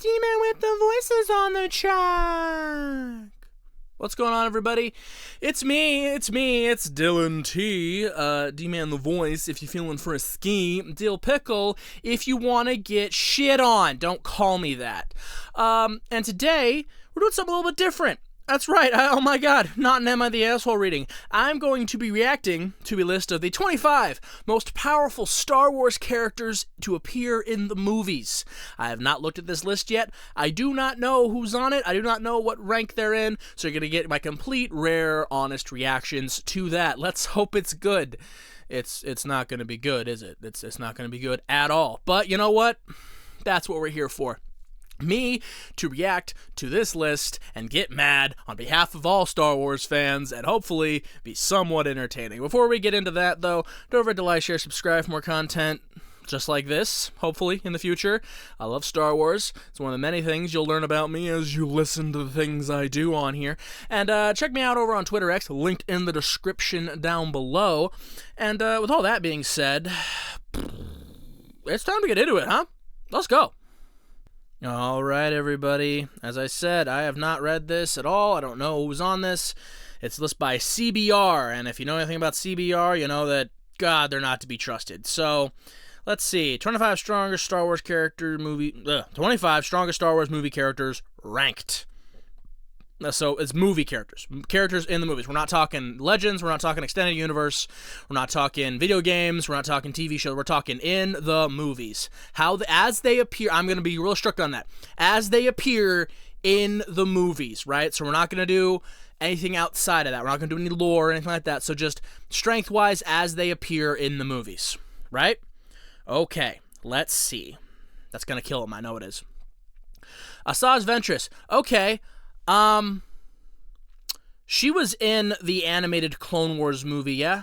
D-Man with the voices on the track. What's going on, everybody? It's me, it's Dylan T, D-Man the voice, if you're feeling for a ski, Dill Pickle, if you want to get shit on, don't call me that. And today, we're doing something a little bit different. That's right, oh my god, not an Am I the Asshole reading. I'm going to be reacting to a list of the 25 most powerful Star Wars characters to appear in the movies. I have not looked at this list yet. I do not know who's on it. I do not know what rank they're in, so you're going to get my complete, rare, honest reactions to that. Let's hope it's good. It's not going to be good, is it? It's not going to be good at all. But you know what? That's what we're here for. Me to react to this list and get mad on behalf of all Star Wars fans and hopefully be somewhat entertaining. Before we get into that, though, don't forget to like, share, subscribe for more content just like this, hopefully, in the future. I love Star Wars. It's one of the many things you'll learn about me as you listen to the things I do on here. And check me out over on Twitter X, linked in the description down below. And with all that being said, it's time to get into it, huh? Let's go. Alright, everybody. As I said, I have not read this at all. I don't know who's on this. It's listed by CBR, and if you know anything about CBR, you know that, God, they're not to be trusted. So, let's see. 25 strongest Star Wars Star Wars movie characters ranked. So it's movie characters in the movies. We're not talking legends, we're not talking extended universe, we're not talking video games, we're not talking TV shows, we're talking in the movies. As they appear, I'm going to be real strict on that. As they appear in the movies, right? So we're not going to do anything outside of that. We're not going to do any lore or anything like that. So just strength-wise as they appear in the movies, right? Okay, let's see. That's going to kill him, I know it is. Asajj Ventress. Okay. She was in the animated Clone Wars movie, yeah?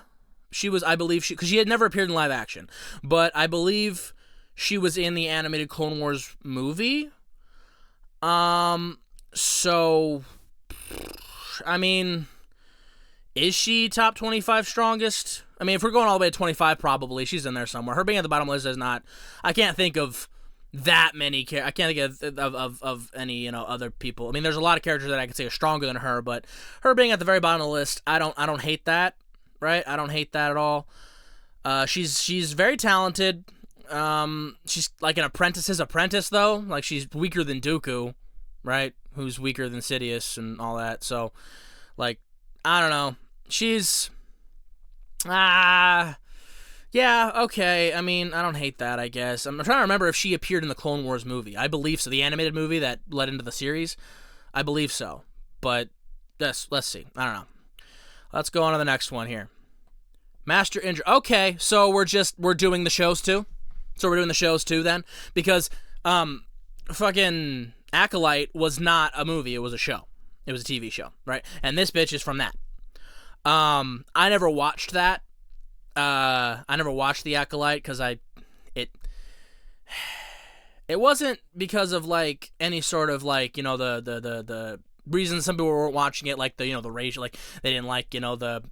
She was, I believe, because she had never appeared in live action, but I believe she was in the animated Clone Wars movie. So, I mean, is she top 25 strongest? I mean, if we're going all the way to 25, probably. She's in there somewhere. Her being at the bottom list is not, I can't think of that many I can't think of any other people. I mean, there's a lot of characters that I could say are stronger than her, but her being at the very bottom of the list, I don't hate that, right? I don't hate that at all. She's very talented. She's like an apprentice's apprentice though. Like she's weaker than Dooku, right? Who's weaker than Sidious and all that. So, like, I don't know. She's yeah, okay. I mean, I don't hate that, I guess. I'm trying to remember if she appeared in the Clone Wars movie. I believe so. The animated movie that led into the series. I believe so. But let's see. I don't know. Let's go on to the next one here. Master Indra. Okay, so we're doing the shows too? So we're doing the shows too then? Because fucking Acolyte was not a movie. It was a show. It was a TV show, right? And this bitch is from that. I never watched that. I never watched The Acolyte because it wasn't because of like any sort of like the reason some people weren't watching it, like the racial, like they didn't like the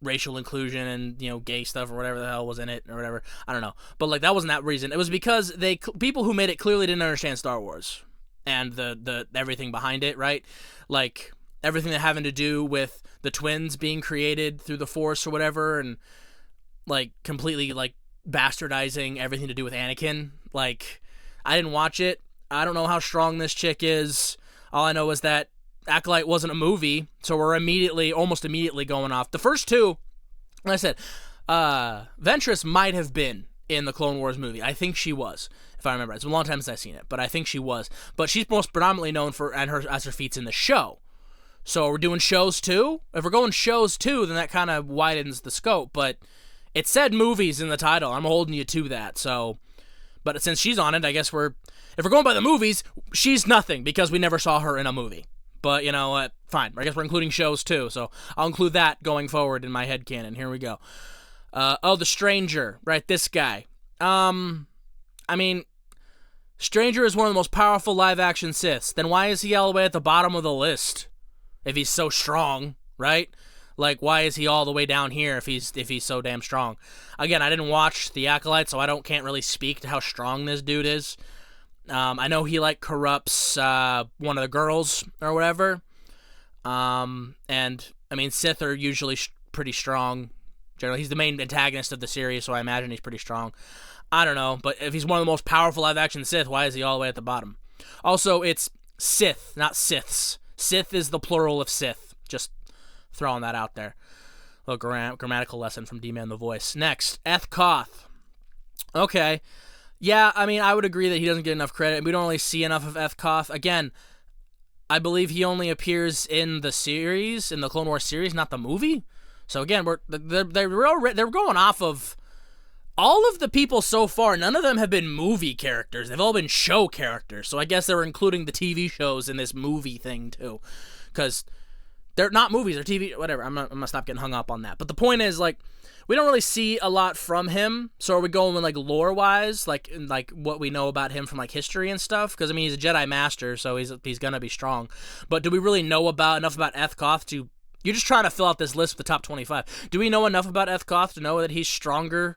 racial inclusion and gay stuff or whatever the hell was in it or whatever. I don't know, but like that wasn't that reason. It was because people who made it clearly didn't understand Star Wars and the everything behind it, right? Like everything that having to do with the twins being created through the Force or whatever, and like completely like bastardizing everything to do with Anakin. Like, I didn't watch it. I don't know how strong this chick is. All I know is that Acolyte wasn't a movie, so we're almost immediately going off. The first two, like I said, Ventress might have been in the Clone Wars movie. I think she was, if I remember. It's a long time since I've seen it, but I think she was. But she's most predominantly known for as her feats in the show. So we're doing shows too? If we're going shows too, then that kind of widens the scope, but it said movies in the title. I'm holding you to that. So, but since she's on it, I guess if we're going by the movies, she's nothing because we never saw her in a movie. But you know what? Fine. I guess we're including shows too. So I'll include that going forward in my headcanon. Here we go. The Stranger. Right, this guy. I mean, Stranger is one of the most powerful live-action Siths. Then why is he all the way at the bottom of the list if he's so strong, right? Like, why is he all the way down here if he's so damn strong? Again, I didn't watch The Acolyte, so can't really speak to how strong this dude is. I know he like corrupts one of the girls or whatever. And I mean, Sith are usually pretty strong. Generally, he's the main antagonist of the series, so I imagine he's pretty strong. I don't know, but if he's one of the most powerful live-action Sith, why is he all the way at the bottom? Also, it's Sith, not Siths. Sith is the plural of Sith. Just throwing that out there. A little grammatical lesson from D-Man the Voice. Next, Eth Koth. Okay. Yeah, I mean, I would agree that he doesn't get enough credit. We don't really see enough of Eth Koth. Again, I believe he only appears in the series, in the Clone Wars series, not the movie. So again, they're going off of all of the people so far. None of them have been movie characters. They've all been show characters. So I guess they're including the TV shows in this movie thing too, because they're not movies, they're TV. Whatever. I'm gonna stop getting hung up on that. But the point is, like, we don't really see a lot from him. So are we going with like lore wise, like what we know about him from like history and stuff? Because I mean, he's a Jedi Master, so he's gonna be strong. But do we really know enough about Eth Koth to? You're just trying to fill out this list with the top 25. Do we know enough about Eth Koth to know that he's stronger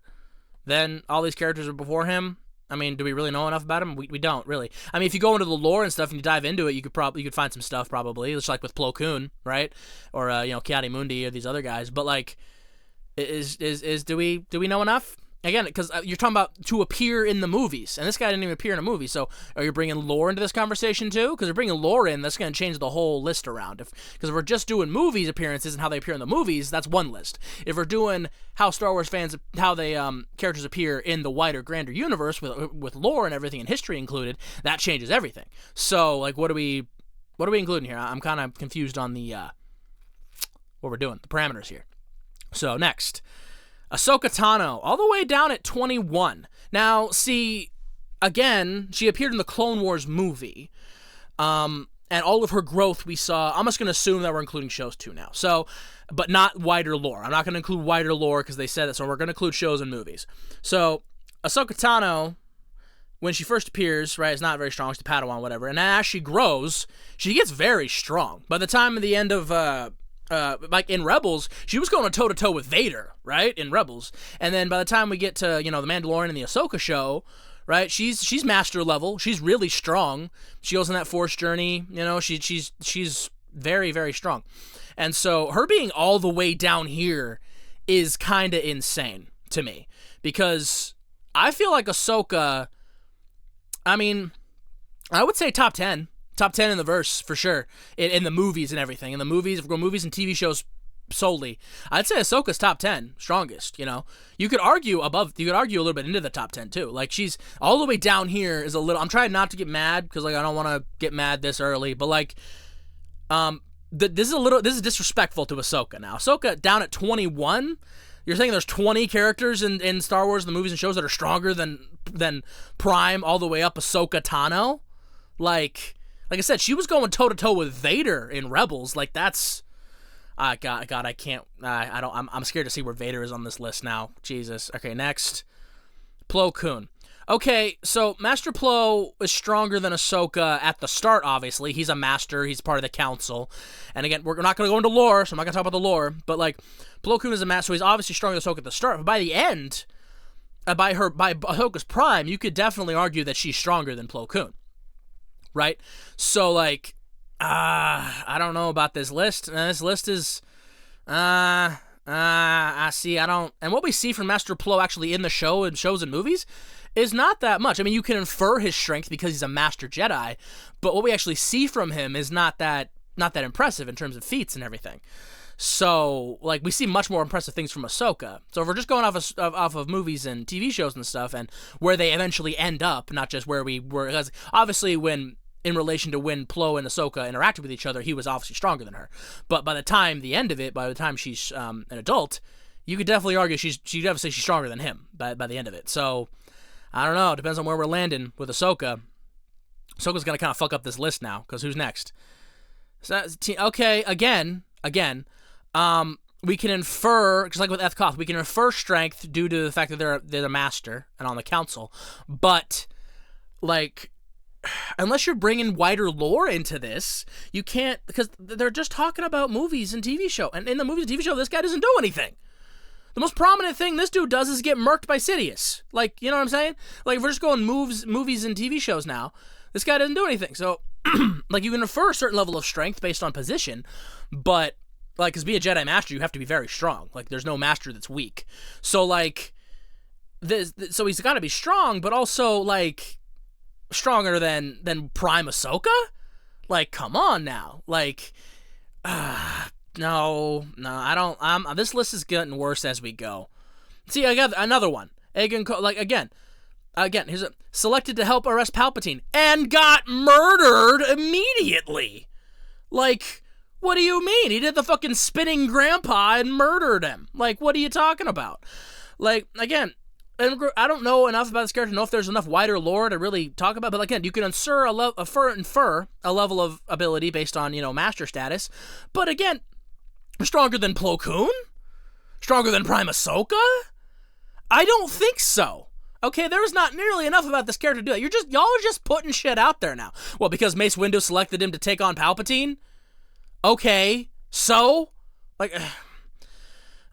than all these characters before him? I mean, do we really know enough about him? We don't really. I mean, if you go into the lore and stuff and you dive into it, you could find some stuff probably, just like with Plo Koon, right? Or Ki-Adi-Mundi or these other guys. But like, do we know enough? Again, because you're talking about to appear in the movies, and this guy didn't even appear in a movie. So, are you bringing lore into this conversation too? Because if you're bringing lore in, that's going to change the whole list around. Because if we're just doing movies appearances and how they appear in the movies, that's one list. If we're doing how Star Wars fans, how they characters appear in the wider, grander universe with lore and everything and history included, that changes everything. So, like, what are we including here? I'm kind of confused on the what we're doing, the parameters here. So next. Ahsoka Tano, all the way down at 21. Now, see, again, she appeared in the Clone Wars movie, and all of her growth we saw. I'm just going to assume that we're including shows too now. So, but not wider lore. I'm not going to include wider lore because they said that, so we're going to include shows and movies. So, Ahsoka Tano, when she first appears, right, is not very strong. She's a Padawan, whatever. And as she grows, she gets very strong. By the time of the end of like in Rebels, she was going toe-to-toe with Vader, right, in Rebels. And then by the time we get to, the Mandalorian and the Ahsoka show, right, she's master level. She's really strong. She goes on that Force journey, she's very, very strong. And so her being all the way down here is kind of insane to me. Because I feel like Ahsoka, I mean, I would say top 10. Top 10 in the verse, for sure, in the movies and everything. In the movies, if we're going movies and TV shows solely, I'd say Ahsoka's top 10, strongest, You could argue a little bit into the top 10, too. Like, she's all the way down here is a little, I'm trying not to get mad, because, like, I don't want to get mad this early, but, like, this is disrespectful to Ahsoka now. Ahsoka down at 21, you're saying there's 20 characters in Star Wars, the movies and shows that are stronger than Prime all the way up Ahsoka Tano? Like I said, she was going toe-to-toe with Vader in Rebels. Like, that's... God, I can't... I'm scared to see where Vader is on this list now. Jesus. Okay, next. Plo Koon. Okay, so Master Plo is stronger than Ahsoka at the start, obviously. He's a master. He's part of the council. And again, we're not going to go into lore, so I'm not going to talk about the lore. But, like, Plo Koon is a master, so he's obviously stronger than Ahsoka at the start. But by the end, by Ahsoka's prime, you could definitely argue that she's stronger than Plo Koon. Right? So, like, I don't know about this list. This list is, and what we see from Master Plo actually in the show and shows and movies is not that much. I mean, you can infer his strength because he's a Master Jedi, but what we actually see from him is not that impressive in terms of feats and everything. So, like, we see much more impressive things from Ahsoka. So if we're just going off of movies and TV shows and stuff and where they eventually end up, not just where we were, because obviously in relation to when Plo and Ahsoka interacted with each other, he was obviously stronger than her. But by the time she's an adult, you could definitely argue she'd definitely say she's stronger than him by the end of it. So, I don't know. It depends on where we're landing with Ahsoka. Ahsoka's going to kind of fuck up this list now, because who's next? So, okay, again, we can infer, just like with Eth Koth, we can infer strength due to the fact that they're the master and on the council. But, like, unless you're bringing wider lore into this, you can't, because they're just talking about movies and TV show. And in the movies and TV show, this guy doesn't do anything. The most prominent thing this dude does is get murked by Sidious. Like, you know what I'm saying? Like, if we're just going movies and TV shows now, this guy doesn't do anything. So, like, you can infer a certain level of strength based on position, but, like, because be a Jedi Master, you have to be very strong. Like, there's no Master that's weak. So, like, so he's got to be strong, but also, like, stronger than Prime Ahsoka? Like, come on now. Like, no, I don't. This list is getting worse as we go. See, I got another one. Again, here's selected to help arrest Palpatine and got murdered immediately. Like, what do you mean? He did the fucking spinning grandpa and murdered him. Like, what are you talking about? Like, again, I don't know enough about this character to know if there's enough wider lore to really talk about, but again, you can infer a level of ability based on, Master status. But again, stronger than Plo Koon? Stronger than Prime Ahsoka? I don't think so. Okay, there's not nearly enough about this character to do that. Y'all are just putting shit out there now. Well, because Mace Windu selected him to take on Palpatine? Okay, so? Like,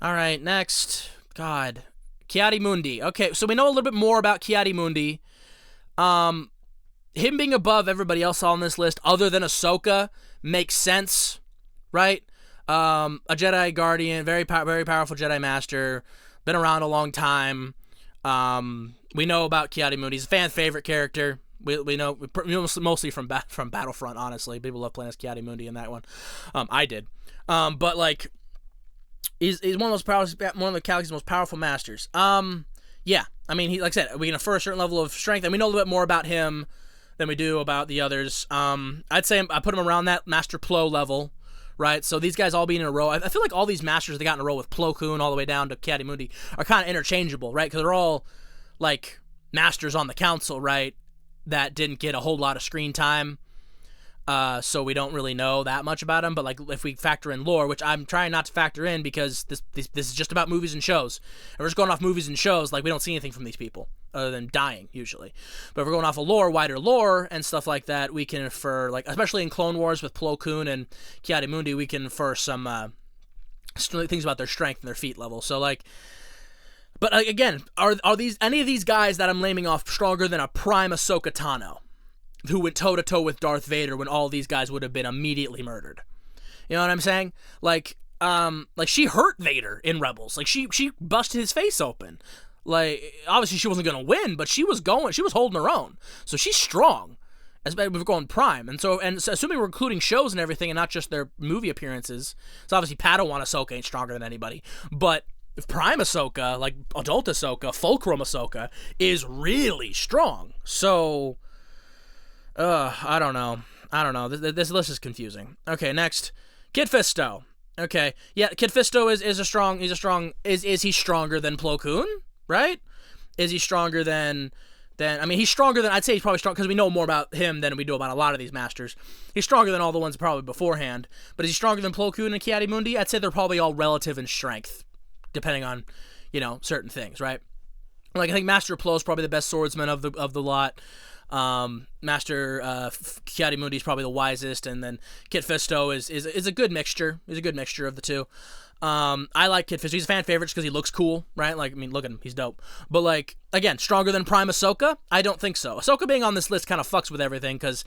all right, next. God. Ki-Adi-Mundi. Okay, so we know a little bit more about Ki-Adi-Mundi. Him being above everybody else on this list, other than Ahsoka, makes sense, right? A Jedi Guardian, very powerful Jedi Master, been around a long time. We know about Ki-Adi-Mundi. He's a fan favorite character. We know mostly from Battlefront. Honestly, people love playing as Ki-Adi-Mundi in that one. I did. But like, he's one of the galaxy's most powerful masters. Yeah. I mean, he, like I said, we can infer a certain level of strength, and we know a little bit more about him than we do about the others. I'd say I put him around that Master Plo level. Right, so these guys all being in a row. I feel like all these masters they got in a row with Plo Koon all the way down to Ki-Adi-Mundi are kind of interchangeable, right? Because they're all like masters on the council, right? That didn't get a whole lot of screen time, so we don't really know that much about them. But like, if we factor in lore, which I'm trying not to factor in because this is just about movies and shows, and we're just going off movies and shows, like we don't see anything from these people other than dying usually. But if we're going off of lore, wider lore and stuff like that, we can infer, like especially in Clone Wars with Plo Koon and Ki-Adi-Mundi, we can infer some things about their strength and their feat level. So like, but again, are these any of these guys that I'm naming off stronger than a Prime Ahsoka Tano, who went toe to toe with Darth Vader when all these guys would have been immediately murdered? You know what I'm saying? Like she hurt Vader in Rebels. Like she busted his face open. Like, obviously she wasn't going to win, but she was holding her own. So she's strong, as we're going Prime. And so assuming we're including shows and everything and not just their movie appearances, so obviously Padawan Ahsoka ain't stronger than anybody. But if Prime Ahsoka, like adult Ahsoka, Fulcrum Ahsoka, is really strong. So, I don't know. This list is confusing. Okay, next. Kit Fisto. Okay, yeah, Kit Fisto is he stronger than Plo Koon? Right? Is he stronger than he's stronger than, I'd say he's probably strong, because we know more about him than we do about a lot of these masters. He's stronger than all the ones probably beforehand, but is he stronger than Plo Koon and Ki-Adi-Mundi? I'd say they're probably all relative in strength, depending on, certain things, right? Like, I think Master Plo is probably the best swordsman of the lot. Master Ki-Adi-Mundi is probably the wisest, and then Kit Fisto is a good mixture. He's a good mixture of the two. I like Kit Fisto. He's a fan favorite because he looks cool, right? Like, I mean, look at him. He's dope. But, like, again, stronger than Prime Ahsoka? I don't think so. Ahsoka being on this list kind of fucks with everything because,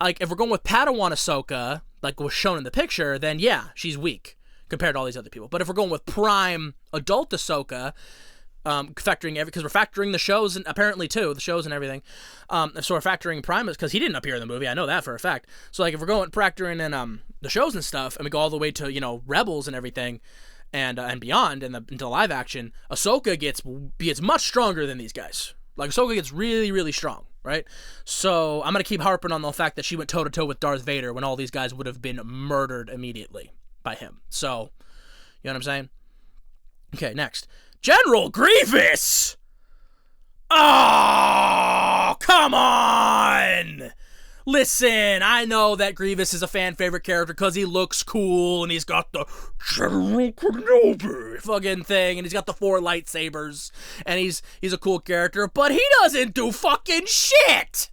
like, if we're going with Padawan Ahsoka, like was shown in the picture, then, yeah, she's weak compared to all these other people. But if we're going with Prime Adult Ahsoka, factoring because we're factoring the shows and apparently too the shows and everything, so we're factoring Prime because he didn't appear in the movie. I know that for a fact. So like if we're going factoring in the shows and stuff, and we go all the way to Rebels and everything, and beyond, and into live action, Ahsoka gets much stronger than these guys. Like Ahsoka gets really, really strong, right? So I'm gonna keep harping on the fact that she went toe to toe with Darth Vader when all these guys would have been murdered immediately by him. So you know what I'm saying? Okay, next. General Grievous! Oh, come on! Listen, I know that Grievous is a fan favorite character because he looks cool and he's got the General Kenobi fucking thing and he's got the 4 lightsabers and he's a cool character, but he doesn't do fucking shit!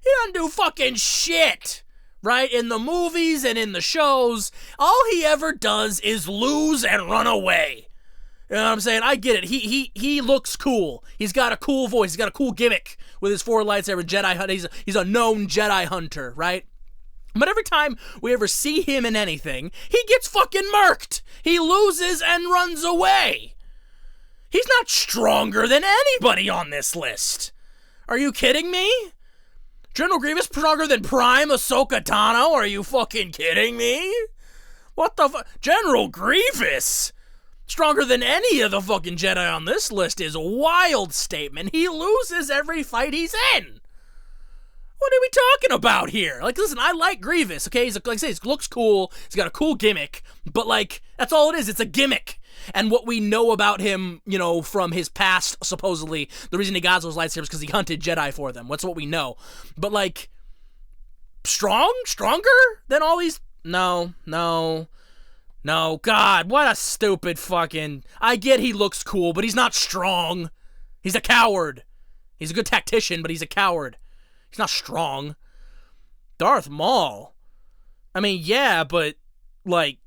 He doesn't do fucking shit! Right? In the movies and in the shows, all he ever does is lose and run away. You know what I'm saying? I get it. He looks cool. He's got a cool voice. He's got a cool gimmick with his 4 lightsaber Jedi hunter. He's a known Jedi hunter, right? But every time we ever see him in anything, he gets fucking murked. He loses and runs away. He's not stronger than anybody on this list. Are you kidding me? General Grievous stronger than Prime Ahsoka Tano? Are you fucking kidding me? What the fuck? General Grievous? Stronger than any of the fucking Jedi on this list is a wild statement. He loses every fight he's in. What are we talking about here? Like, listen, I like Grievous, okay? Like I say, he looks cool. He's got a cool gimmick. But, like, that's all it is. It's a gimmick. And what we know about him, you know, from his past, supposedly, the reason he got those lightsabers is because he hunted Jedi for them. What's what we know. But, like, stronger than all these? No, God, what a stupid fucking... I get he looks cool, but he's not strong. He's a coward. He's a good tactician, but he's a coward. He's not strong. Darth Maul. I mean, yeah, but, like,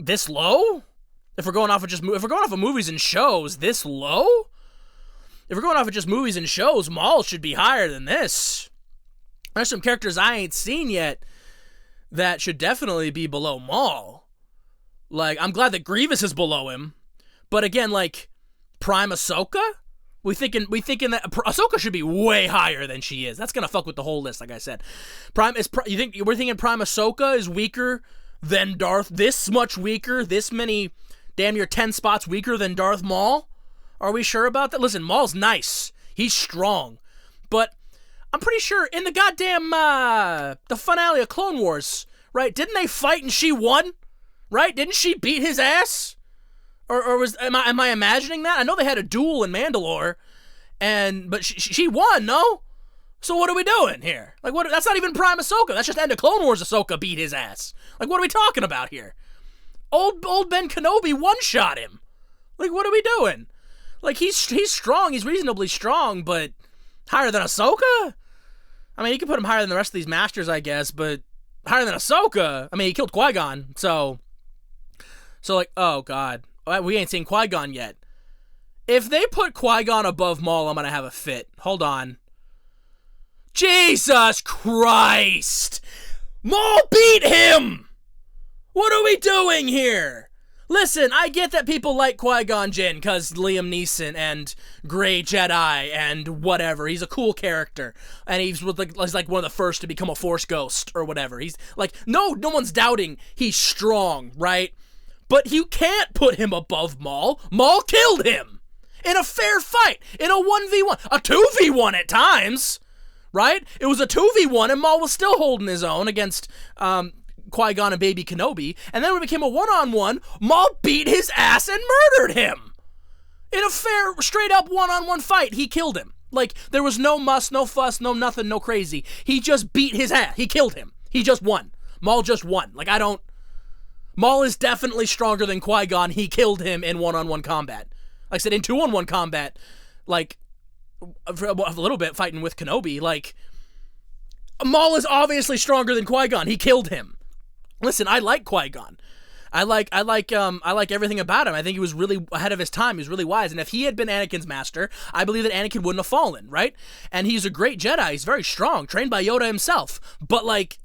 this low? If we're going off of movies and shows, this low? If we're going off of just movies and shows, Maul should be higher than this. There's some characters I ain't seen yet that should definitely be below Maul. Like, I'm glad that Grievous is below him. But again, like, Prime Ahsoka? We thinking that Ahsoka should be way higher than she is. That's gonna fuck with the whole list, like I said. We're thinking Prime Ahsoka is weaker than Darth, this much weaker, this many, damn near 10 spots weaker than Darth Maul? Are we sure about that? Listen, Maul's nice. He's strong. But I'm pretty sure in the goddamn, the finale of Clone Wars, right? Didn't they fight and she won? Right? Didn't she beat his ass? Or am I imagining that? I know they had a duel in Mandalore, but she won, no? So what are we doing here? Like, what? That's not even Prime Ahsoka. That's just end of Clone Wars Ahsoka beat his ass. Like, what are we talking about here? Old Ben Kenobi one-shot him. Like, what are we doing? Like, he's strong. He's reasonably strong, but higher than Ahsoka? I mean, you can put him higher than the rest of these masters, I guess, but higher than Ahsoka? I mean, he killed Qui-Gon, so like, oh, God. We ain't seen Qui-Gon yet. If they put Qui-Gon above Maul, I'm gonna have a fit. Hold on. Jesus Christ! Maul beat him! What are we doing here? Listen, I get that people like Qui-Gon Jinn because Liam Neeson and Grey Jedi and whatever. He's a cool character. And he's like one of the first to become a Force ghost or whatever. He's like, no one's doubting he's strong, right? But you can't put him above Maul. Maul killed him in a fair fight, in a 1v1, a 2v1 at times, right? It was a 2v1 and Maul was still holding his own against Qui-Gon and Baby Kenobi. And then when it became a 1-on-1, Maul beat his ass and murdered him. In a fair, straight up 1-on-1 fight, he killed him. Like, there was no muss, no fuss, no nothing, no crazy. He just beat his ass. He killed him. He just won. Maul just won. Like, Maul is definitely stronger than Qui-Gon. He killed him in 1-on-1 combat. Like I said, in 2-on-1 combat, like, a little bit fighting with Kenobi, like, Maul is obviously stronger than Qui-Gon. He killed him. Listen, I like Qui-Gon. I like everything about him. I think he was really ahead of his time. He was really wise. And if he had been Anakin's master, I believe that Anakin wouldn't have fallen, right? And he's a great Jedi. He's very strong, trained by Yoda himself. But, like,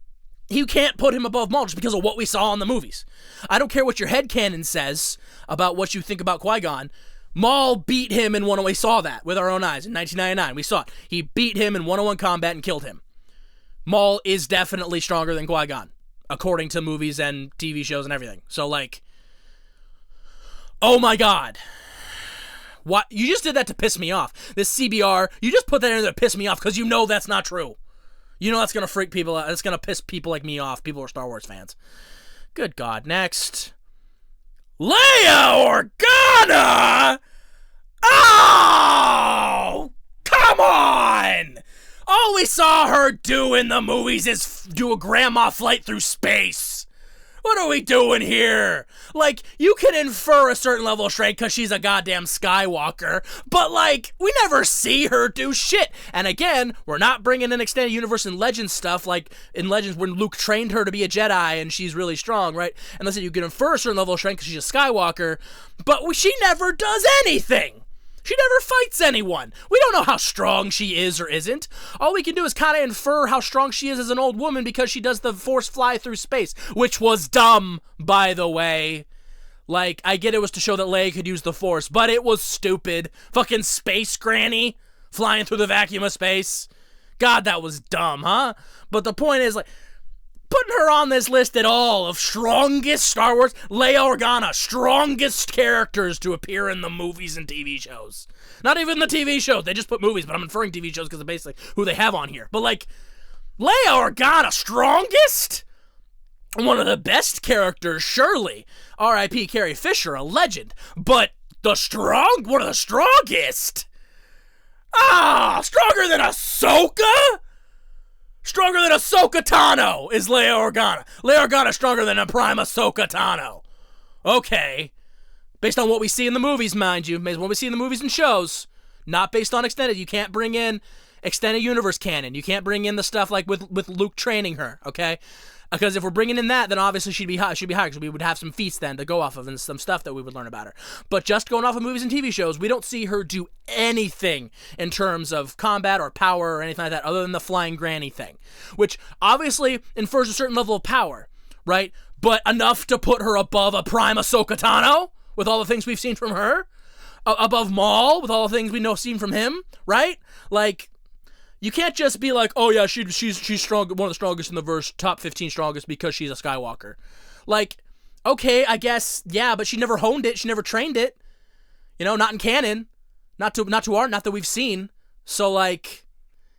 you can't put him above Maul just because of what we saw in the movies. I don't care what your headcanon says about what you think about Qui-Gon. Maul beat him in we saw that with our own eyes in 1999. We saw it. He beat him in 1-on-1 combat and killed him. Maul is definitely stronger than Qui-Gon, according to movies and TV shows and everything. So, like, oh my God. What? You just did that to piss me off. This CBR, you just put that in there to piss me off because you know that's not true. You know that's going to freak people out. It's going to piss people like me off. People who are Star Wars fans. Good God. Next. Leia Organa! Oh! Come on! All we saw her do in the movies is do a grandma flight through space. What are we doing here? Like, you can infer a certain level of strength because she's a goddamn Skywalker, but, like, we never see her do shit. And again, we're not bringing in extended universe and Legends stuff, like in Legends when Luke trained her to be a Jedi and she's really strong, right? And let's say you can infer a certain level of strength because she's a Skywalker, but she never does anything. She never fights anyone. We don't know how strong she is or isn't. All we can do is kind of infer how strong she is as an old woman because she does the Force fly through space, which was dumb, by the way. Like, I get it was to show that Leia could use the Force, but it was stupid. Fucking space granny flying through the vacuum of space. God, that was dumb, huh? But the point is, like, putting her on this list at all of strongest Star Wars, Leia Organa, strongest characters to appear in the movies and TV shows. Not even the TV shows, they just put movies, but I'm inferring TV shows because of basically who they have on here. But like, Leia Organa, strongest? One of the best characters, surely. R.I.P. Carrie Fisher, a legend. But one of the strongest? Stronger than Ahsoka? Stronger than Ahsoka Tano is Leia Organa. Leia Organa is stronger than a prime Ahsoka Tano. Okay. Based on what we see in the movies, mind you. Based on what we see in the movies and shows. Not based on extended. You can't bring in extended universe canon. You can't bring in the stuff like with Luke training her, okay? Because if we're bringing in that, then obviously she'd be high because we would have some feats then to go off of and some stuff that we would learn about her. But just going off of movies and TV shows, we don't see her do anything in terms of combat or power or anything like that other than the flying granny thing, which obviously infers a certain level of power, right? But enough to put her above a prime Ahsoka Tano with all the things we've seen from her, above Maul with all the things we know seen from him, right? Like, you can't just be like, oh yeah, she's strong, one of the strongest in the verse, top 15 strongest because she's a Skywalker. Like, okay, I guess, yeah, but she never honed it, she never trained it. You know, not in canon, not that we've seen. So like,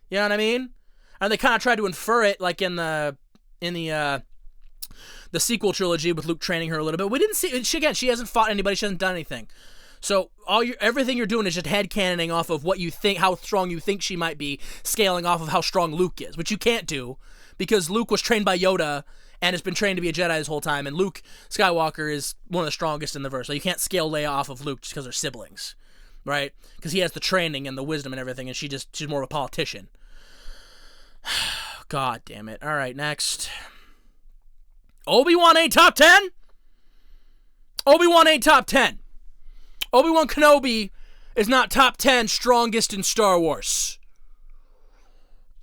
you know what I mean? And they kind of tried to infer it, like in the sequel trilogy with Luke training her a little bit. We didn't see she hasn't fought anybody, she hasn't done anything. So everything you're doing is just headcanoning off of what you think, how strong you think she might be, scaling off of how strong Luke is, which you can't do because Luke was trained by Yoda and has been trained to be a Jedi this whole time, and Luke Skywalker is one of the strongest in the verse. So you can't scale Leia off of Luke just because they're siblings, right? Because he has the training and the wisdom and everything, and she's more of a politician. God damn it. All right, next. Obi-Wan ain't top 10? Obi-Wan ain't top 10. Obi-Wan Kenobi is not top 10 strongest in Star Wars.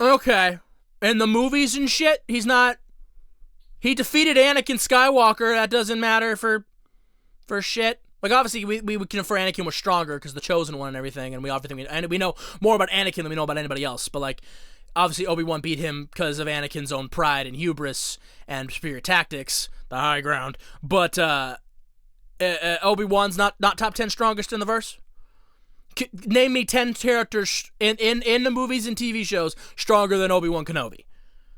Okay. In the movies and shit, he's not. He defeated Anakin Skywalker. That doesn't matter for shit. Like, obviously, we can infer Anakin was stronger because the Chosen One and everything, and we know more about Anakin than we know about anybody else. But, like, obviously, Obi-Wan beat him because of Anakin's own pride and hubris and superior tactics, the high ground. But, Obi-Wan's not top 10 strongest in the verse? Name me 10 characters in the movies and TV shows stronger than Obi-Wan Kenobi.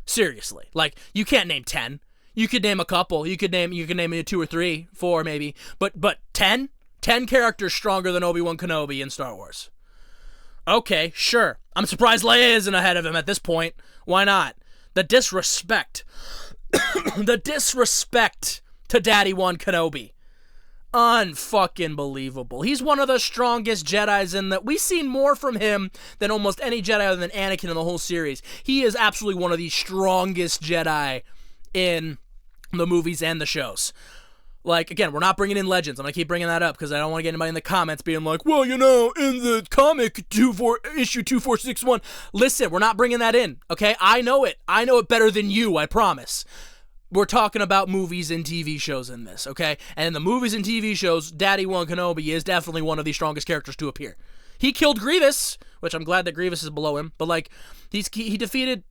Seriously. Like, you can't name 10. You could name a couple. You could name 2 or 3, 4 maybe. But 10? 10 characters stronger than Obi-Wan Kenobi in Star Wars. Okay, sure. I'm surprised Leia isn't ahead of him at this point. Why not? The disrespect. The disrespect to Daddy One Kenobi. Unfucking believable. He's one of the strongest Jedis in that we've seen more from him than almost any Jedi other than Anakin in the whole series. He is absolutely one of the strongest Jedi in the movies and the shows. Like, again, we're not bringing in Legends. I'm going to keep bringing that up because I don't want to get anybody in the comments being like, well, you know, in the comic issue 2461. Listen, we're not bringing that in, okay? I know it. I know it better than you, I promise. We're talking about movies and TV shows in this, okay? And in the movies and TV shows, Daddy One Kenobi is definitely one of the strongest characters to appear. He killed Grievous, which I'm glad that Grievous is below him, but like he defeated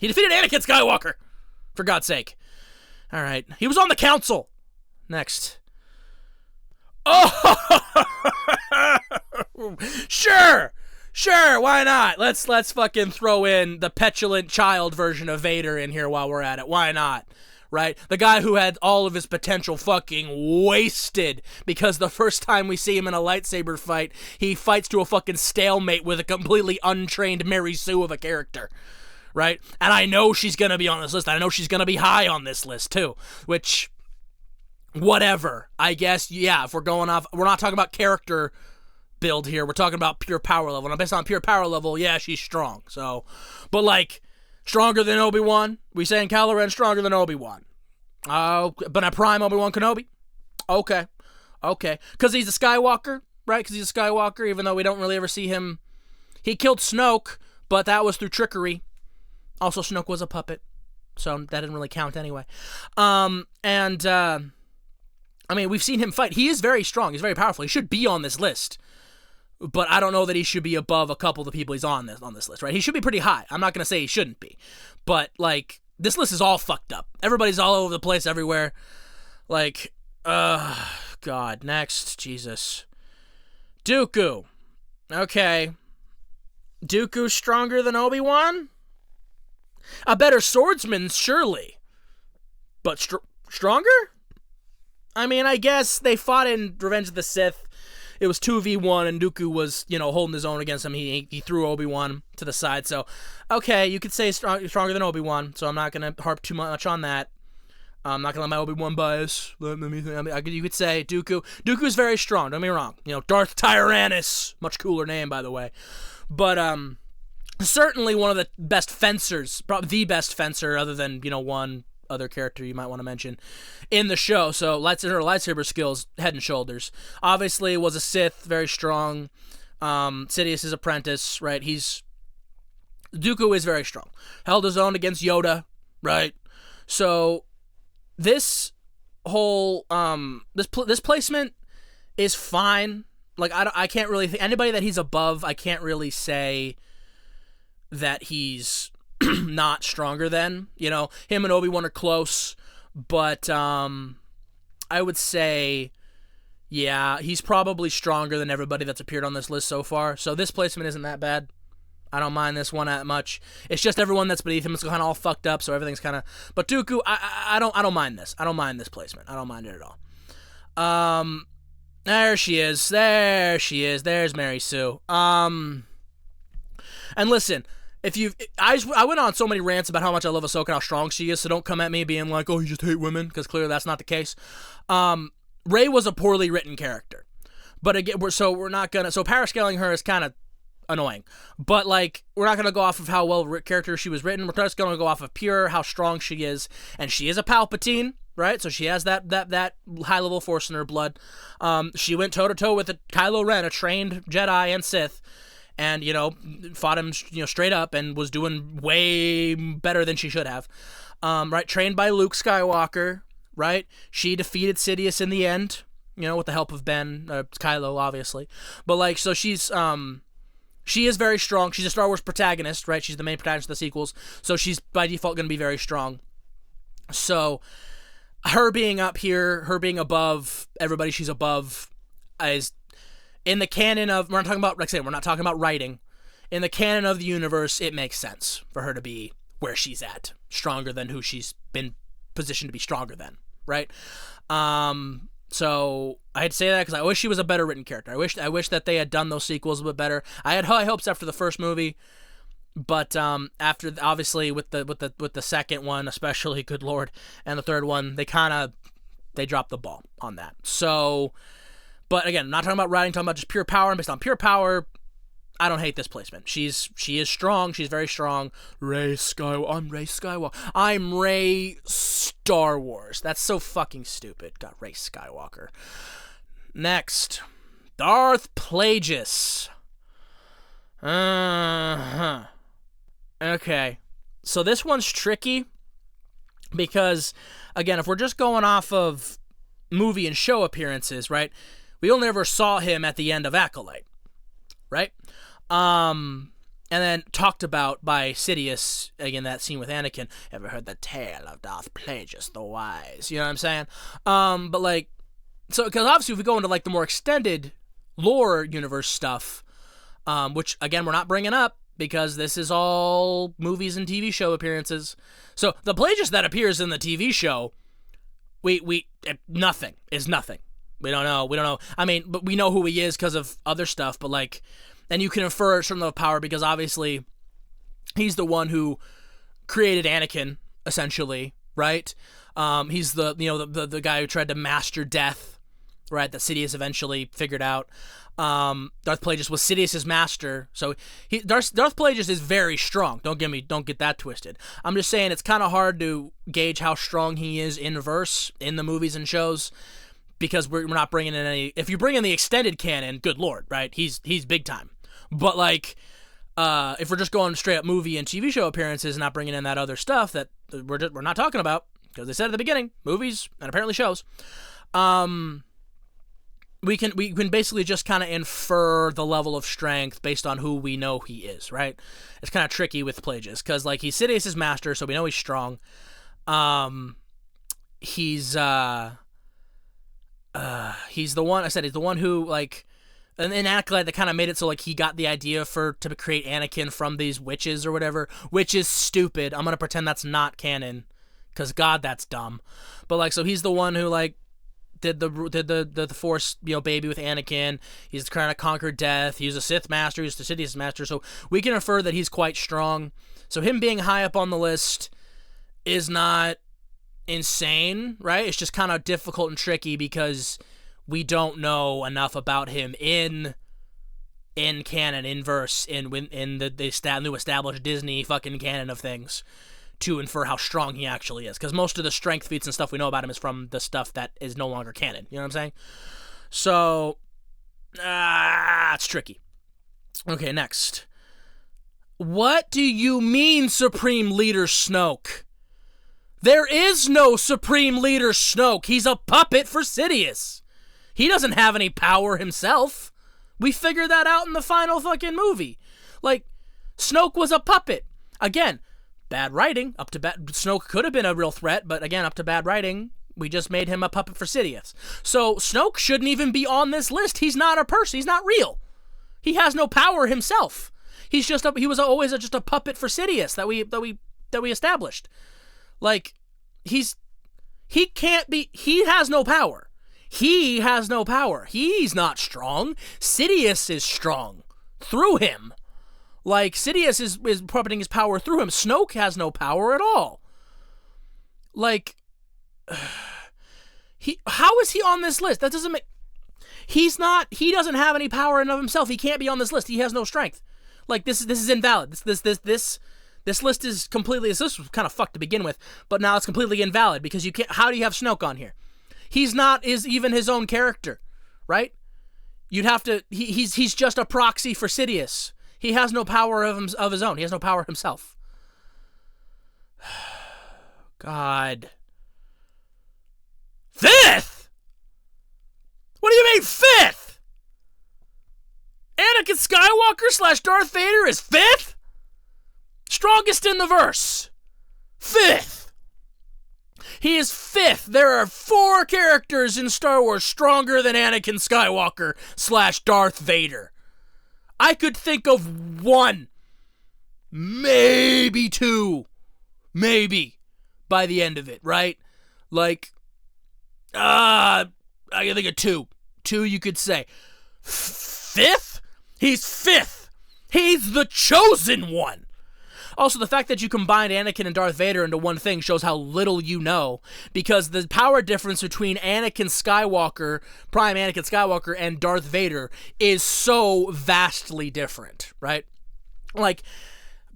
Anakin Skywalker, for God's sake. All right, he was on the council. Next. Oh, Sure, why not? Let's fucking throw in the petulant child version of Vader in here while we're at it. Why not? Right? The guy who had all of his potential fucking wasted because the first time we see him in a lightsaber fight, he fights to a fucking stalemate with a completely untrained Mary Sue of a character. right? And I know she's going to be on this list. I know she's going to be high on this list too, which, whatever. I guess, yeah, if we're going off, we're not talking about character build here. We're talking about pure power level. And based on pure power level, yeah, she's strong. So, but like, stronger than Obi-Wan? We saying Kylo Ren stronger than Obi-Wan? But a prime Obi-Wan Kenobi? Okay. Because he's a Skywalker, right? Because he's a Skywalker, even though we don't really ever see him. He killed Snoke, but that was through trickery. Also, Snoke was a puppet, so that didn't really count anyway. I mean, we've seen him fight. He is very strong. He's very powerful. He should be on this list. But I don't know that he should be above a couple of the people he's on this list, right? He should be pretty high. I'm not going to say he shouldn't be. But, like, this list is all fucked up. Everybody's all over the place everywhere. Like, God, next. Jesus. Dooku. Okay. Dooku's stronger than Obi-Wan? A better swordsman, surely. But stronger? I mean, I guess they fought in Revenge of the Sith. It was 2v1, and Dooku was, holding his own against him. He threw Obi-Wan to the side. So, okay, you could say stronger than Obi-Wan, so I'm not going to harp too much on that. I'm not going to let my Obi-Wan bias. Let me think. I mean, you could say Dooku. Dooku's very strong, don't get me wrong. Darth Tyrannus. Much cooler name, by the way. But, certainly one of the best fencers, probably the best fencer, other than, one other character you might want to mention in the show. So her lightsaber skills, head and shoulders. Obviously was a Sith, very strong. Sidious's apprentice, right? Dooku is very strong. Held his own against Yoda, right? So this whole this placement is fine. Like I can't really think anybody that he's above. I can't really say that he's not stronger than, him and Obi-Wan are close, but I would say, yeah, he's probably stronger than everybody that's appeared on this list so far. So this placement isn't that bad. I don't mind this one that much. It's just everyone that's beneath him is kind of all fucked up, so everything's kind of. But Dooku, I don't mind this. I don't mind this placement. I don't mind it at all. There she is. There's Mary Sue. And listen. I went on so many rants about how much I love Ahsoka and how strong she is, so don't come at me being like, oh, you just hate women, because clearly that's not the case. Rey was a poorly written character. But again, so parascaling her is kind of annoying. But, like, we're not going to go off of how well character she was written. We're just going to go off of pure how strong she is. And she is a Palpatine, right? So she has that high-level force in her blood. She went toe-to-toe with Kylo Ren, a trained Jedi and Sith. And, fought him, straight up and was doing way better than she should have. Right? Trained by Luke Skywalker, right? She defeated Sidious in the end, with the help of Kylo, obviously. But, like, so she is very strong. She's a Star Wars protagonist, right? She's the main protagonist of the sequels. So she's, by default, going to be very strong. So, her being up here, her being above everybody she's above is... In the canon of, we're not talking about, like I said, we're not talking about writing. In the canon of the universe, it makes sense for her to be where she's at, stronger than who she's been positioned to be stronger than, right? So I had to say that because I wish she was a better written character. I wish that they had done those sequels a bit better. I had high hopes after the first movie, but after obviously with the second one, especially, good lord, and the third one, they dropped the ball on that. So. But again, I'm not talking about writing, talking about just pure power. And based on pure power, I don't hate this placement. She is strong. She's very strong. Rey Skywalker. I'm Rey Skywalker. I'm Rey Star Wars. That's so fucking stupid. Got Rey Skywalker. Next, Darth Plagueis. Okay. So this one's tricky because, again, if we're just going off of movie and show appearances, right? We only ever saw him at the end of Acolyte, right? And then talked about by Sidious, again, that scene with Anakin. Ever heard the tale of Darth Plagueis the Wise? You know what I'm saying? But, like, so, because obviously if we go into, like, the more extended lore universe stuff, which, again, we're not bringing up because this is all movies and TV show appearances. So, the Plagueis that appears in the TV show, nothing is nothing. We don't know. I mean, but we know who he is because of other stuff, but, like, and you can infer a certain level of power because obviously he's the one who created Anakin, essentially, right? He's the guy who tried to master death, right? That Sidious eventually figured out. Darth Plagueis was Sidious's master, so Darth Plagueis is very strong. Don't get that twisted. I'm just saying it's kind of hard to gauge how strong he is in verse in the movies and shows, because we're not bringing in any. If you bring in the extended canon, good lord, right? He's big time. But like, if we're just going straight up movie and TV show appearances, and not bringing in that other stuff that we're not talking about, because they said at the beginning, movies and apparently shows. We can basically just kind of infer the level of strength based on who we know he is, right? It's kind of tricky with Plagueis, because like he's Sidious's master, so we know he's strong. He's the one, I said, he's the one who, like, in Acolyte, that kind of made it so, like, he got the idea to create Anakin from these witches or whatever, which is stupid. I'm gonna pretend that's not canon, because God, that's dumb. But like, so he's the one who, like, did the Force, baby with Anakin. He's trying to conquer death. He's a Sith master. He's the Sidious master. So we can infer that he's quite strong. So him being high up on the list is not insane, right? It's just kind of difficult and tricky because we don't know enough about him in canon, in verse, in the new established Disney fucking canon of things, to infer how strong he actually is. Because most of the strength feats and stuff we know about him is from the stuff that is no longer canon. You know what I'm saying? So, it's tricky. Okay, next. What do you mean, Supreme Leader Snoke? There is no Supreme Leader Snoke. He's a puppet for Sidious. He doesn't have any power himself. We figured that out in the final fucking movie. Like, Snoke was a puppet. Again, bad writing. Snoke could have been a real threat, but again, up to bad writing, we just made him a puppet for Sidious. So Snoke shouldn't even be on this list. He's not a person. He's not real. He has no power himself. He was always just a puppet for Sidious that we established. Like, he has no power. He has no power. He's not strong. Sidious is strong through him. Like, Sidious is puppeting his power through him. Snoke has no power at all. Like, how is he on this list? That doesn't make... He doesn't have any power in and of himself. He can't be on this list. He has no strength. Like, this is invalid. This list is completely... This was kind of fucked to begin with, but now it's completely invalid because you can't... How do you have Snoke on here? He's not even his own character, right? You'd have to... He's just a proxy for Sidious. He has no power of his own. He has no power himself. God. Fifth? What do you mean fifth? Anakin Skywalker / Darth Vader is fifth? Strongest in the verse. Fifth. He is fifth. There are 4 characters in Star Wars stronger than Anakin Skywalker / Darth Vader. I could think of 1, maybe 2, maybe, by the end of it, right? Like, I can think of 2. 2 you could say. Fifth? He's fifth. He's the chosen one. Also, the fact that you combined Anakin and Darth Vader into one thing shows how little you know, because the power difference between Prime Anakin Skywalker, and Darth Vader is so vastly different, right? Like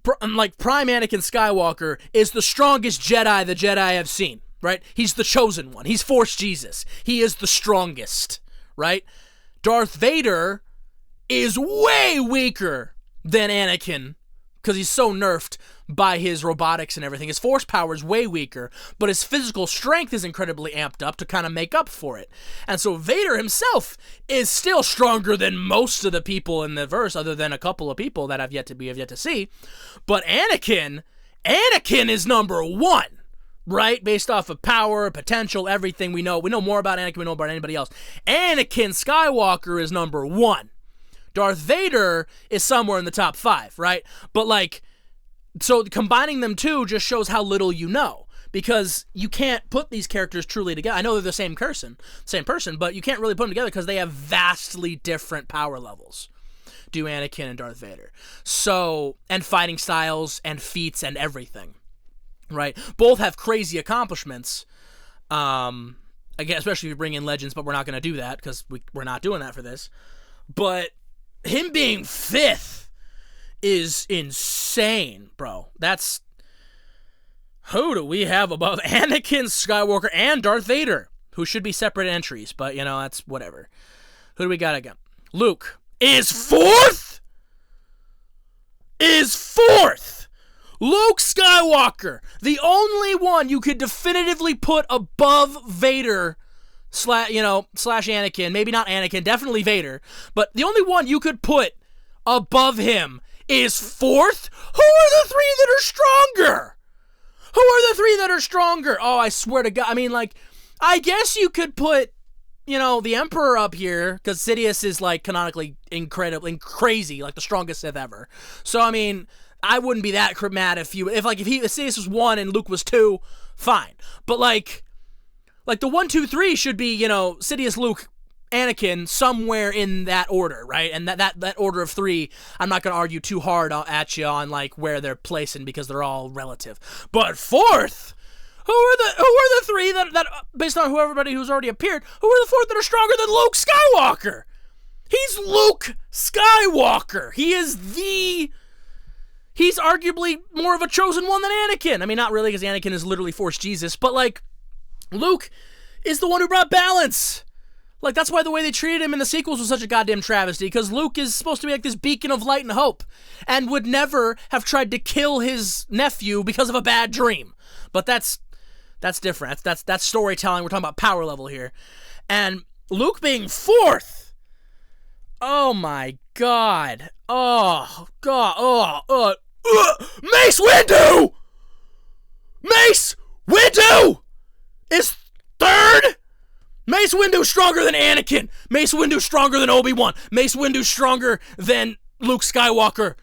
Prime Anakin Skywalker is the strongest Jedi the Jedi have seen, right? He's the chosen one. He's Force Jesus. He is the strongest, right? Darth Vader is way weaker than Anakin, because he's so nerfed by his robotics and everything. His force power is way weaker, but his physical strength is incredibly amped up to kind of make up for it. And so Vader himself is still stronger than most of the people in the verse, other than a couple of people that we have yet to see. But Anakin is number 1, right? Based off of power, potential, everything we know. We know more about Anakin than we know about anybody else. Anakin Skywalker is number 1. Darth Vader is somewhere in the top 5, right? But like, so combining them two just shows how little you know, because you can't put these characters truly together. I know they're the same person, but you can't really put them together because they have vastly different power levels. Do Anakin and Darth Vader. So, and fighting styles and feats and everything. right? Both have crazy accomplishments. Again, especially if you bring in legends, but we're not going to do that because we're not doing that for this. But him being 5th is insane, bro. That's... Who do we have above Anakin Skywalker and Darth Vader? Who should be separate entries, but, you know, that's whatever. Who do we got again? Luke is 4th? Is 4th! Luke Skywalker, the only one you could definitively put above Vader slash Anakin. Maybe not Anakin, definitely Vader. But the only one you could put above him is 4th? Who are the 3 that are stronger? Who are the 3 that are stronger? Oh, I swear to God. I mean, like, I guess you could put, you know, the Emperor up here, because Sidious is, like, canonically incredibly crazy, like the strongest Sith ever. So, I mean, I wouldn't be that mad if Sidious was 1 and Luke was 2, fine. But, like the 1, 2, 3 should be, you know, Sidious, Luke, Anakin, somewhere in that order, right? And that order of 3, I'm not going to argue too hard at you on, like, where they're placing, because they're all relative. But 4th? Who are the 3 that based on everybody who's already appeared, who are the 4th that are stronger than Luke Skywalker? He's Luke Skywalker. He's arguably more of a chosen one than Anakin. I mean, not really, because Anakin is literally Force Jesus, but, like, Luke is the one who brought balance. Like, that's why the way they treated him in the sequels was such a goddamn travesty, because Luke is supposed to be like this beacon of light and hope, and would never have tried to kill his nephew because of a bad dream. But that's different. That's storytelling. We're talking about power level here. And Luke being 4th. Oh my God. Oh God. Mace Windu! Mace Windu is 3rd? Mace Windu stronger than Anakin. Mace Windu stronger than Obi-Wan. Mace Windu stronger than Luke Skywalker.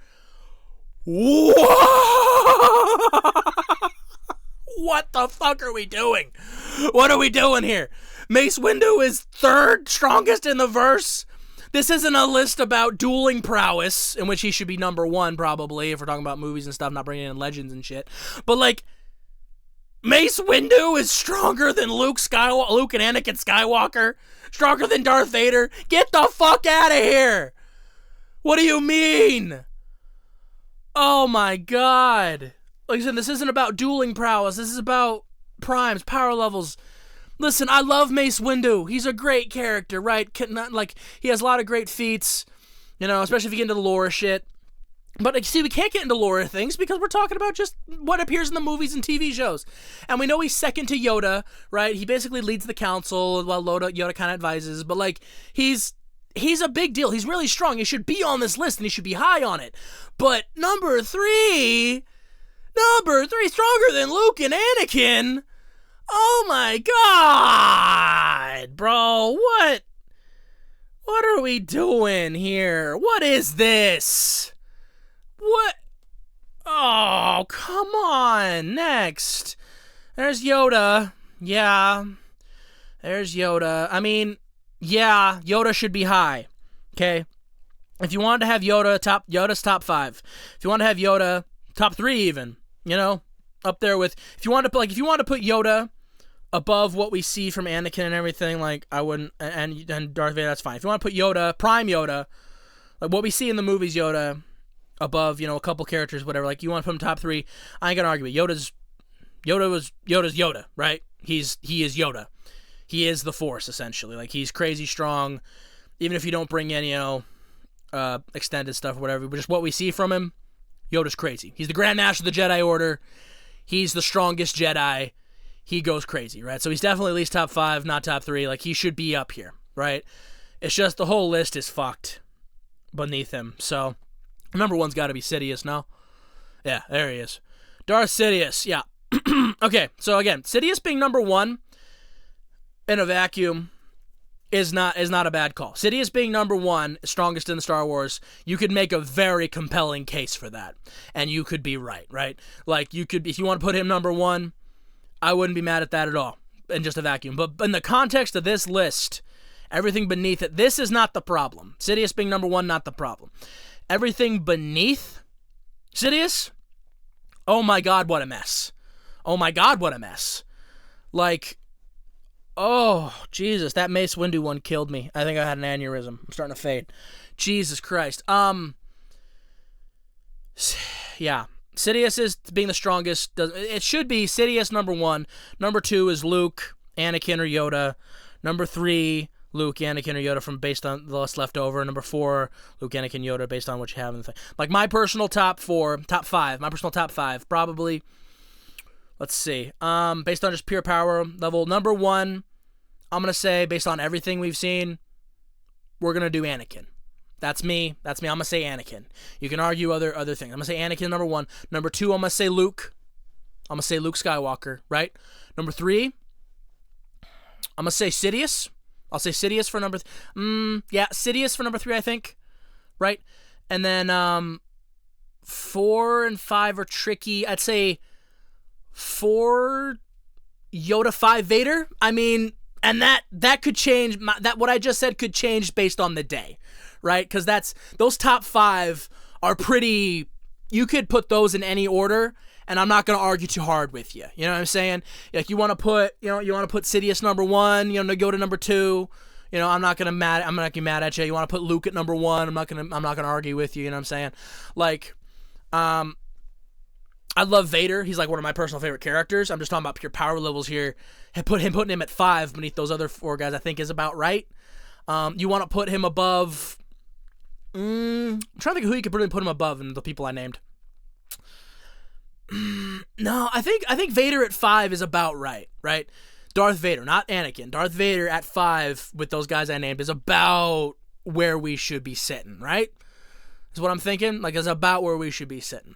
What the fuck are we doing? What are we doing here? Mace Windu is 3rd strongest in the verse. This isn't a list about dueling prowess, in which he should be number 1 probably, if we're talking about movies and stuff, not bringing in legends and shit. But, like, Mace Windu is stronger than Luke and Anakin Skywalker? Stronger than Darth Vader? Get the fuck out of here! What do you mean? Oh my God. Like I said, this isn't about dueling prowess. This is about primes, power levels. Listen, I love Mace Windu. He's a great character, right? Like, he has a lot of great feats, you know, especially if you get into lore shit. But, see, we can't get into lore things because we're talking about just what appears in the movies and TV shows. And we know he's second to Yoda, right? He basically leads the council while Yoda kind of advises. But, like, he's a big deal. He's really strong. He should be on this list, and he should be high on it. But number 3, stronger than Luke and Anakin? Oh, my God, bro. What are we doing here? What is this? What? Oh, come on. Next. There's Yoda. Yeah. There's Yoda. I mean, yeah, Yoda should be high. Okay? If you wanted to have Yoda's top 5. If you want to have Yoda, top 3 even. You know? Up there with, if you want to put Yoda above what we see from Anakin and everything, like, I wouldn't, and Darth Vader, that's fine. If you want to put Yoda, prime Yoda, like what we see in the movies, Yoda, above, you know, a couple characters, whatever, like, you want to put him top 3, I ain't gonna argue it. Yoda's Yoda, right? He is Yoda. He is the Force, essentially. Like, he's crazy strong, even if you don't bring in, you know, extended stuff or whatever, but just what we see from him, Yoda's crazy. He's the Grand Master of the Jedi Order. He's the strongest Jedi. He goes crazy, right? So he's definitely at least top 5, not top 3. Like, he should be up here, right? It's just the whole list is fucked beneath him. So, number 1's got to be Sidious, no? Yeah, there he is. Darth Sidious, yeah. Okay, so again, Sidious being number 1 in a vacuum is not a bad call. Sidious being number 1, strongest in the Star Wars, you could make a very compelling case for that. And you could be right? Like, you could, if you want to put him number 1, I wouldn't be mad at that at all, in just a vacuum. But in the context of this list, everything beneath it, this is not the problem. Sidious being number 1, not the problem. Everything beneath Sidious, oh my God, what a mess. Oh my God, what a mess. Like, oh, Jesus, that Mace Windu one killed me. I think I had an aneurysm. I'm starting to fade. Jesus Christ. Yeah. Sidious is being the strongest. It should be Sidious number 1. Number 2 is Luke, Anakin, or Yoda. Number 3, Luke, Anakin, or Yoda from based on the list left over. Number 4, Luke, Anakin, Yoda based on what you have in the thing. Like my personal top 5, probably. Let's see. Based on just pure power level. Number 1, I'm gonna say based on everything we've seen, we're gonna do Anakin. That's me. I'm gonna say Anakin. You can argue other things. I'm gonna say Anakin number 1. Number 2, I'm gonna say Luke. I'm gonna say Luke Skywalker, right? Number 3, I'm gonna say Sidious. I'll say Sidious for number Sidious for number 3, I think. Right? And then 4 and 5 are tricky. I'd say 4 Yoda, 5 Vader. I mean, and that could change. That what I just said could change based on the day, right? Because those top 5 are pretty. You could put those in any order, and I'm not gonna argue too hard with you. You know what I'm saying? Like you want to put Sidious number 1. Yoda number 2. I'm not gonna get mad at you. You want to put Luke at number 1. I'm not gonna argue with you. You know what I'm saying? Like, I love Vader. He's like one of my personal favorite characters. I'm just talking about pure power levels here. Putting him at 5 beneath those other 4 guys, I think is about right. You want to put him above. I'm trying to think of who you could really put him above in the people I named. No, I think Vader at 5 is about right. Right? Darth Vader, not Anakin. Darth Vader at 5 with those guys I named is about where we should be sitting. Right? Is what I'm thinking. Like, it's about where we should be sitting.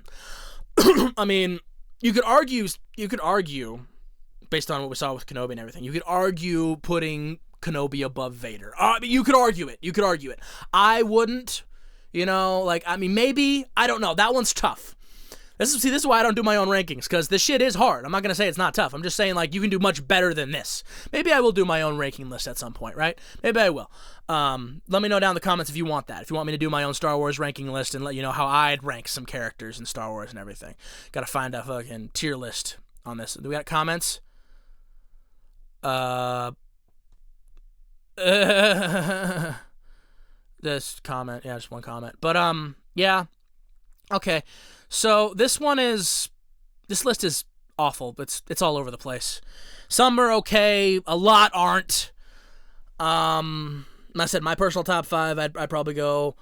I mean, you could argue based on what we saw with Kenobi and everything. You could argue putting Kenobi above Vader. You could argue it. I wouldn't. Maybe. I don't know. That one's tough. This is why I don't do my own rankings, because this shit is hard. I'm not gonna say it's not tough. I'm just saying, like, you can do much better than this. Maybe I will do my own ranking list at some point, right? Maybe I will. Let me know down in the comments if you want that. If you want me to do my own Star Wars ranking list and let you know how I'd rank some characters in Star Wars and everything. Gotta find a fucking tier list on this. Do we got comments? This comment, yeah, just one comment. But yeah. Okay. So this list is awful. It's all over the place. Some are okay, a lot aren't. I said my personal top 5. I'd probably go.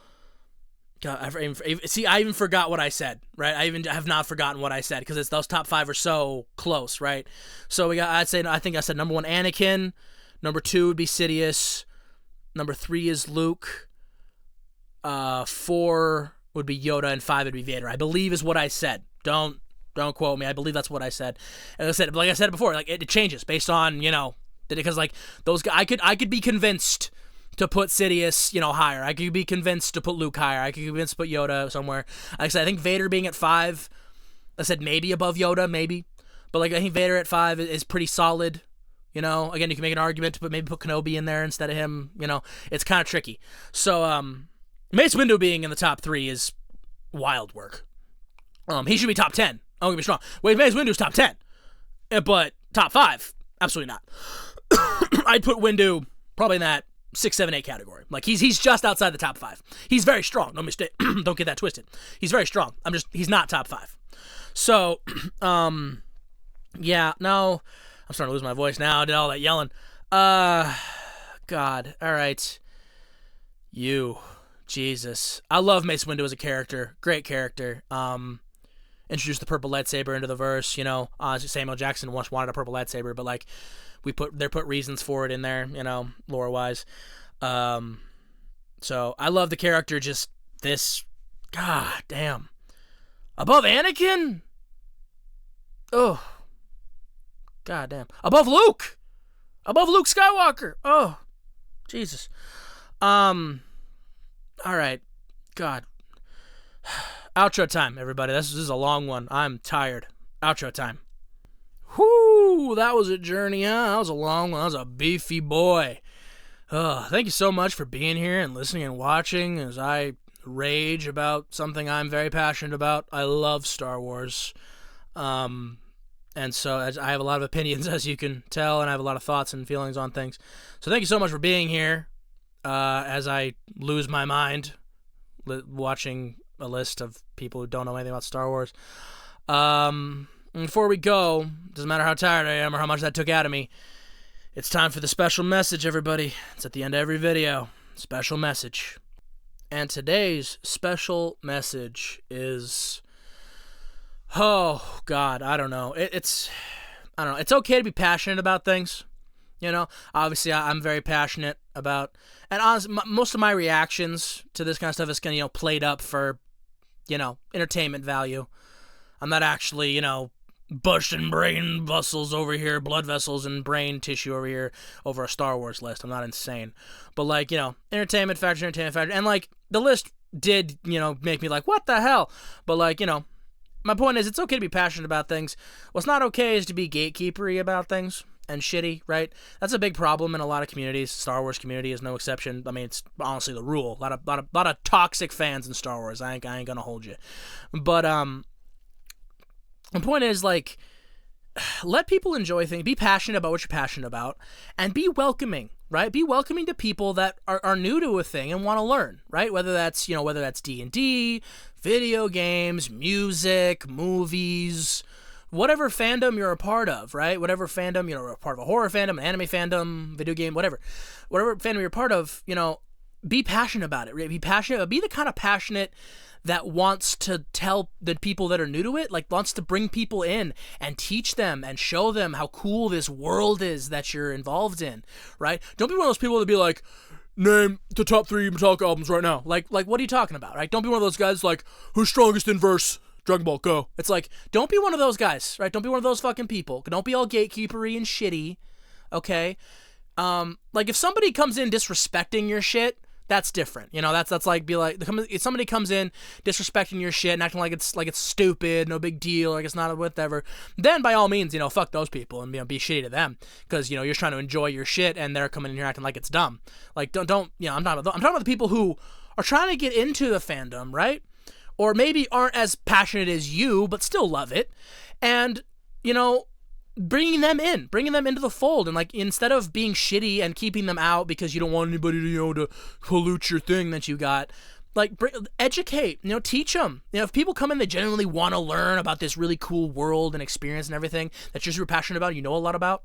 God, I even forgot what I said. Right, I have not forgotten what I said because those top 5 are so close. Right, so I think I said number 1 Anakin, number 2 would be Sidious, number 3 is Luke, 4 would be Yoda, and 5 would be Vader. I believe is what I said. Don't quote me. I believe that's what I said. And like I said before, like it changes based on because like those guys, I could be convinced to put Sidious higher. I could be convinced to put Luke higher. I could be convinced to put Yoda somewhere. Like I said, I think Vader being at 5. I said maybe above Yoda, maybe, but like I think Vader at 5 is pretty solid. Again, you can make an argument to maybe put Kenobi in there instead of him. It's kind of tricky. So Mace Windu being in the top 3 is wild work. He should be top 10. Don't get me wrong. Wait, Mace Windu's top 10. But top 5, absolutely not. I'd put Windu probably in that 6, 7, 8 category. Like he's just outside the top 5. He's very strong. No mistake. Don't get that twisted. He's very strong. He's not top 5. So, yeah, no. I'm starting to lose my voice now. I did all that yelling. God. All right. Jesus. I love Mace Windu as a character. Great character. Introduced the purple lightsaber into the verse, Samuel Jackson once wanted a purple lightsaber, but like they put reasons for it in there, lore wise. So I love the character, just this God damn. Above Anakin? Oh. God damn. Above Luke Skywalker. Oh. Jesus. All right. God. Outro time, everybody. This is a long one. I'm tired. Outro time. Whoo, that was a journey, huh? That was a long one. That was a beefy boy. Thank you so much for being here and listening and watching as I rage about something I'm very passionate about. I love Star Wars. And so I have a lot of opinions, as you can tell, and I have a lot of thoughts and feelings on things. So thank you so much for being here as I lose my mind watching a list of people who don't know anything about Star Wars. Before we go, doesn't matter how tired I am or how much that took out of me, it's time for the special message, everybody. It's at the end of every video. Special message. And today's special message is... oh, God, I don't know. It's okay to be passionate about things. You know, obviously I'm very passionate about, and honestly, most of my reactions to this kind of stuff is kind of, played up for, entertainment value. I'm not actually, busting brain vessels over here, blood vessels and brain tissue over here over a Star Wars list. I'm not insane. But, entertainment factor, and, the list did, make me like, what the hell? But, my point is, it's okay to be passionate about things. What's not okay is to be gatekeepery about things and shitty, right? That's a big problem in a lot of communities. Star Wars community is no exception. I mean, it's honestly the rule. A lot of toxic fans in Star Wars. I ain't gonna hold you. But the point is, let people enjoy things. Be passionate about what you're passionate about, and be welcoming, right? Be welcoming to people that are new to a thing and want to learn, right? Whether that's D&D, video games, music, movies, whatever fandom you're a part of, right? Whatever fandom, you're a part of a horror fandom, an anime fandom, video game, whatever fandom you're a part of, be passionate about it. Right? Be passionate. Be the kind of passionate that wants to tell the people that are new to it, wants to bring people in and teach them and show them how cool this world is that you're involved in, right? Don't be one of those people that be like, name the top 3 Metallica albums right now. Like, what are you talking about, right? Don't be one of those guys who's strongest in verse, Dragon Ball, go. It's don't be one of those guys, right? Don't be one of those fucking people. Don't be all gatekeepery and shitty, okay? If somebody comes in disrespecting your shit, that's different. That's if somebody comes in disrespecting your shit and acting like it's stupid, no big deal, it's not whatever, then by all means, fuck those people and be shitty to them, because you're trying to enjoy your shit and they're coming in here acting like it's dumb. Don't I'm talking about the people who are trying to get into the fandom, right? Or maybe aren't as passionate as you, but still love it, and bringing them into the fold, and instead of being shitty and keeping them out because you don't want anybody to pollute your thing that you got, educate, teach them. If people come in, they genuinely want to learn about this really cool world and experience and everything that you're super passionate about, a lot about,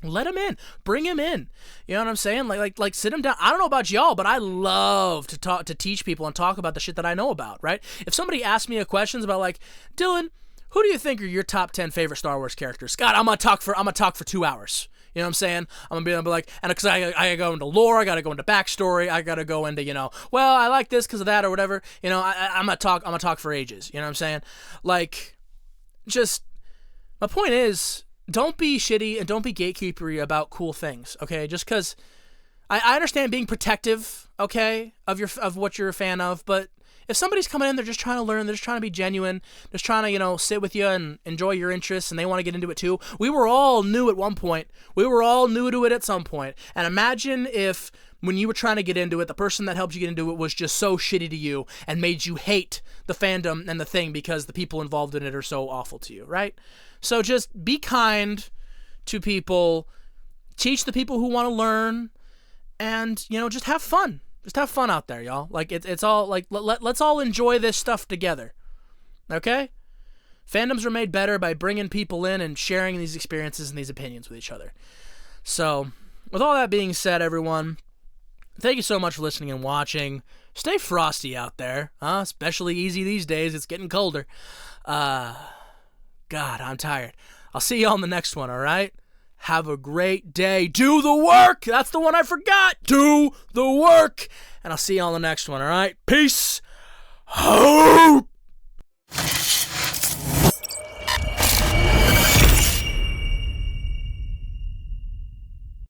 let them in, bring him in. You know what I'm saying? Sit them down. I don't know about y'all, but I love to teach people and talk about the shit that I know about, right? If somebody asks me questions about Dylan, who do you think are your top 10 favorite Star Wars characters? God, I'm gonna talk for 2 hours. You know what I'm saying? I'm gonna be and because I gotta go into lore, I gotta go into backstory, I gotta go into well, I like this because of that or whatever. I'm gonna talk for ages. You know what I'm saying? My point is, don't be shitty and don't be gatekeepery about cool things. Okay, just because I understand being protective, okay, of what you're a fan of, but if somebody's coming in, they're just trying to learn, they're just trying to be genuine, just trying to, sit with you and enjoy your interests, and they want to get into it too. We were all new at one point. We were all new to it at some point. And imagine if, when you were trying to get into it, the person that helped you get into it was just so shitty to you and made you hate the fandom and the thing because the people involved in it are so awful to you, right? So just be kind to people, teach the people who want to learn, and, just have fun. Just have fun out there, y'all. It's all, let's all enjoy this stuff together. Okay? Fandoms are made better by bringing people in and sharing these experiences and these opinions with each other. So, with all that being said, everyone, thank you so much for listening and watching. Stay frosty out there, huh? Especially easy these days. It's getting colder. God, I'm tired. I'll see y'all in the next one, all right? Have a great day. Do the work. That's the one I forgot. Do the work. And I'll see you on the next one, all right? Peace out.